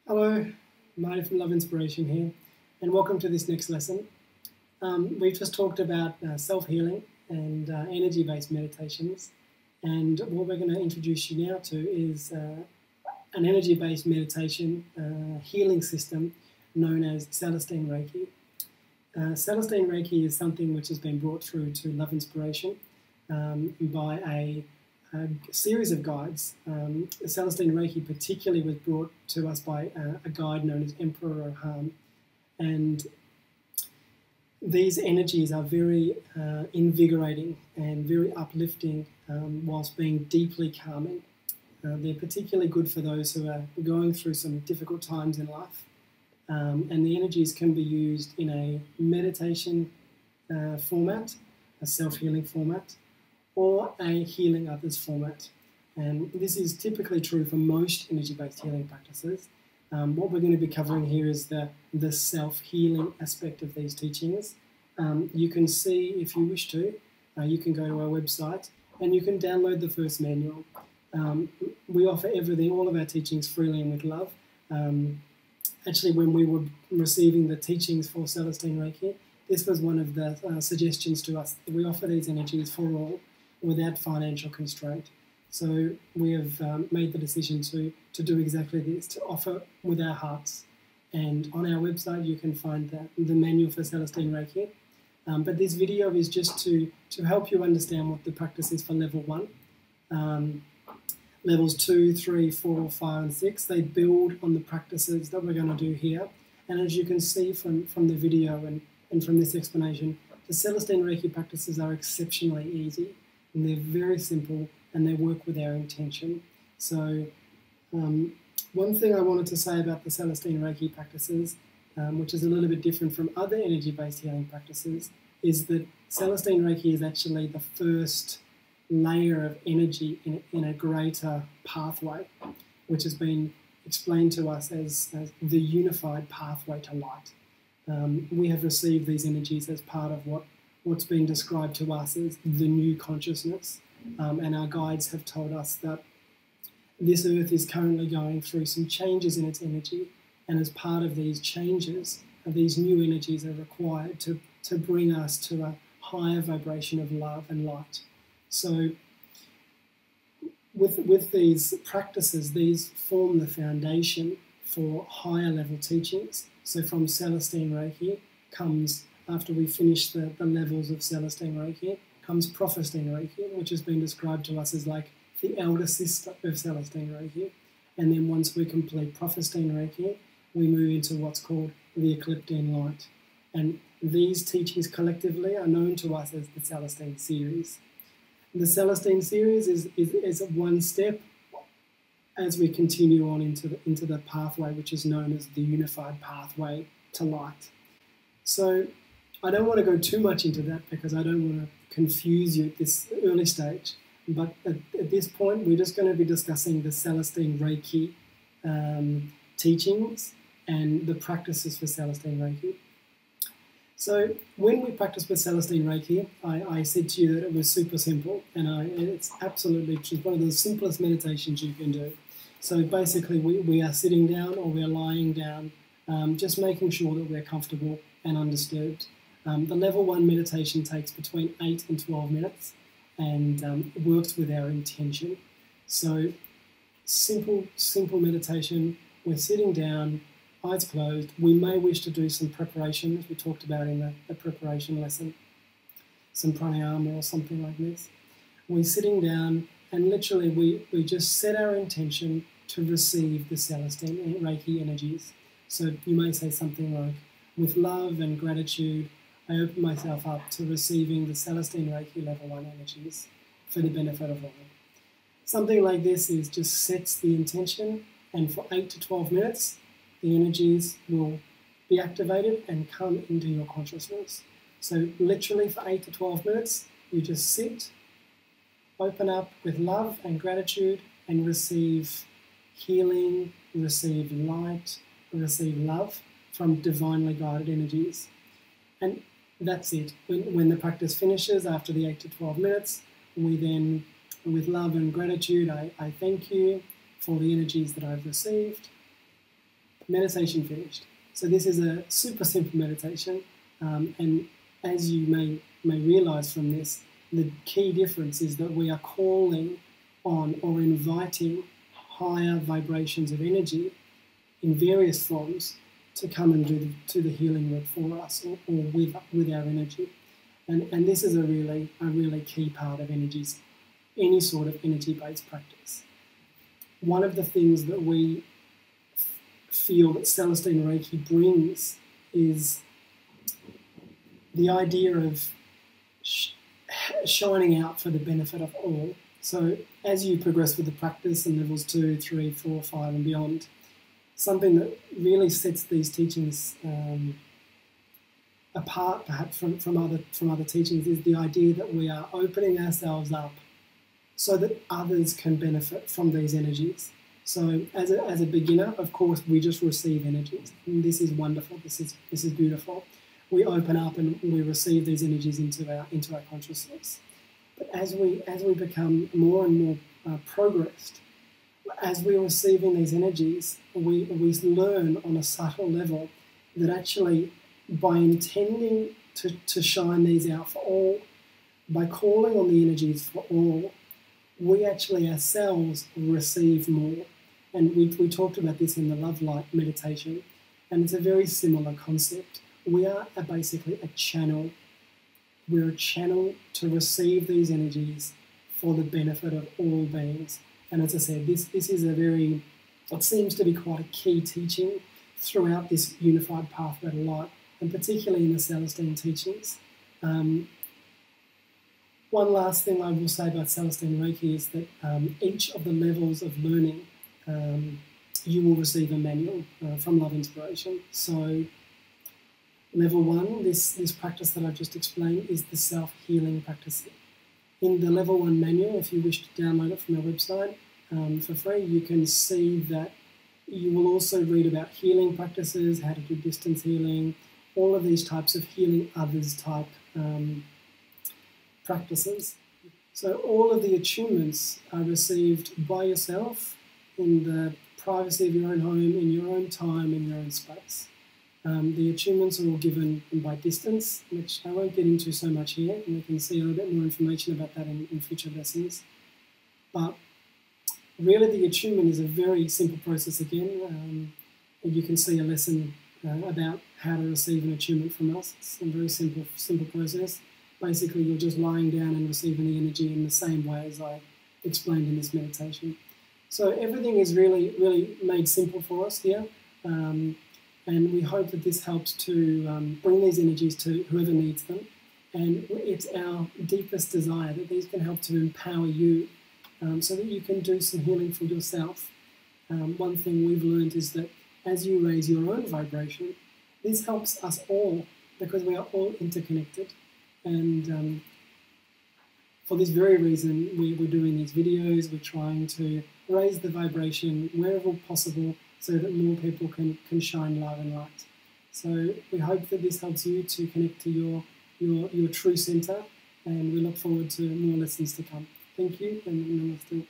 Hello, Marty from Love Inspiration here, and welcome to this next lesson. We've just talked about self-healing and energy-based meditations, and what we're going to introduce you now to is an energy-based meditation healing system known as Celestine Reiki. Celestine Reiki is something which has been brought through to Love Inspiration by a series of guides. Celestine Reiki particularly was brought to us by a guide known as Emperor Han, and these energies are very invigorating and very uplifting whilst being deeply calming. They're particularly good for those who are going through some difficult times in life, and the energies can be used in a meditation format, a self-healing format, or a healing others format. And this is typically true for most energy-based healing practices. What we're going to be covering here is the self-healing aspect of these teachings. You can see, if you wish to, you can go to our website and you can download the first manual. We offer everything, all of our teachings freely and with love. Actually, when we were receiving the teachings for Celestine Reiki, this was one of the suggestions to us. We offer these energies for all, without financial constraint. So we have made the decision to do exactly this, to offer with our hearts. And on our website you can find the manual for Celestine Reiki. But this video is just to help you understand what the practice is for level 1. Levels 2, 3, 4, 5 and 6, they build on the practices that we're going to do here. And as you can see from the video and from this explanation, the Celestine Reiki practices are exceptionally easy. And they're very simple and they work with our intention. So one thing I wanted to say about the Celestine Reiki practices, which is a little bit different from other energy-based healing practices, is that Celestine Reiki is actually the first layer of energy in a greater pathway, which has been explained to us as the unified pathway to light. We have received these energies as part of what's been described to us as the new consciousness, and our guides have told us that this earth is currently going through some changes in its energy, and as part of these changes, these new energies are required to bring us to a higher vibration of love and light. So with these practices, these form the foundation for higher level teachings. So from Celestine Reiki comes, after we finish the levels of Celestine Reiki, comes Prophestine Reiki, which has been described to us as like the elder sister of Celestine Reiki. And then once we complete Prophestine Reiki, we move into what's called the Ecliptine Light. And these teachings collectively are known to us as the Celestine series. The Celestine series is one step as we continue on into the pathway, which is known as the unified pathway to light. So I don't want to go too much into that because I don't want to confuse you at this early stage. But at this point, we're just going to be discussing the Celestine Reiki teachings and the practices for Celestine Reiki. So when we practice with Celestine Reiki, I said to you that it was super simple, and it's absolutely one of the simplest meditations you can do. So basically, we are sitting down or we're lying down, just making sure that we're comfortable and undisturbed. The level 1 meditation takes between 8 and 12 minutes and works with our intention. So simple meditation. We're sitting down, eyes closed. We may wish to do some preparation, as we talked about in the preparation lesson, some pranayama or something like this. We're sitting down and literally we just set our intention to receive the Celestine Reiki energies. So you may say something like, with love and gratitude, I open myself up to receiving the Celestine Reiki level 1 energies for the benefit of all. Something like this just sets the intention, and for 8 to 12 minutes, the energies will be activated and come into your consciousness. So literally for 8 to 12 minutes, you just sit, open up with love and gratitude, and receive healing, receive light, receive love from divinely guided energies. And that's it. When the practice finishes after the 8 to 12 minutes, we then, with love and gratitude, I thank you for the energies that I've received. meditation finished. So this is a super simple meditation, and as you may realize from this, the key difference is that we are calling on or inviting higher vibrations of energy in various forms to come and do the healing work for us or with our energy. And this is a really key part of energies, any sort of energy-based practice. One of the things that we feel that Celestine Reiki brings is the idea of shining out for the benefit of all. So as you progress with the practice in levels 2, 3, 4, 5 and beyond, something that really sets these teachings apart perhaps from other teachings is the idea that we are opening ourselves up so that others can benefit from these energies. So as a beginner, of course, we just receive energies. And this is wonderful. This is beautiful. We open up and we receive these energies into our consciousness. But as we become more and more progressed, as we're receiving these energies, we learn on a subtle level that actually by intending to shine these out for all, by calling on the energies for all, we actually ourselves receive more. And we talked about this in the Love Light meditation, and it's a very similar concept. We are basically a channel. We're a channel to receive these energies for the benefit of all beings. And as I said, this is it seems to be quite a key teaching throughout this unified pathway to light, and particularly in the Celestine teachings. One last thing I will say about Celestine Reiki is that each of the levels of learning, you will receive a manual from Love Inspiration. So level 1, this practice that I've just explained, is the self-healing practice. In the level 1 manual, if you wish to download it from our website for free, you can see that you will also read about healing practices, how to do distance healing, all of these types of healing others type practices. So all of the attunements are received by yourself in the privacy of your own home, in your own time, in your own space. The attunements are all given by distance, which I won't get into so much here, and we can see a little bit more information about that in future lessons. But really the attunement is a very simple process again. You can see a lesson about how to receive an attunement from us. It's a very simple process. Basically, you're just lying down and receiving the energy in the same way as I explained in this meditation. So everything is really made simple for us here. And we hope that this helps to bring these energies to whoever needs them. And it's our deepest desire that these can help to empower you so that you can do some healing for yourself. One thing we've learned is that as you raise your own vibration, this helps us all because we are all interconnected. And for this very reason, we're doing these videos. We're trying to raise the vibration wherever possible so that more people can shine love and light. So we hope that this helps you to connect to your true center, and we look forward to more lessons to come. Thank you, and namaste.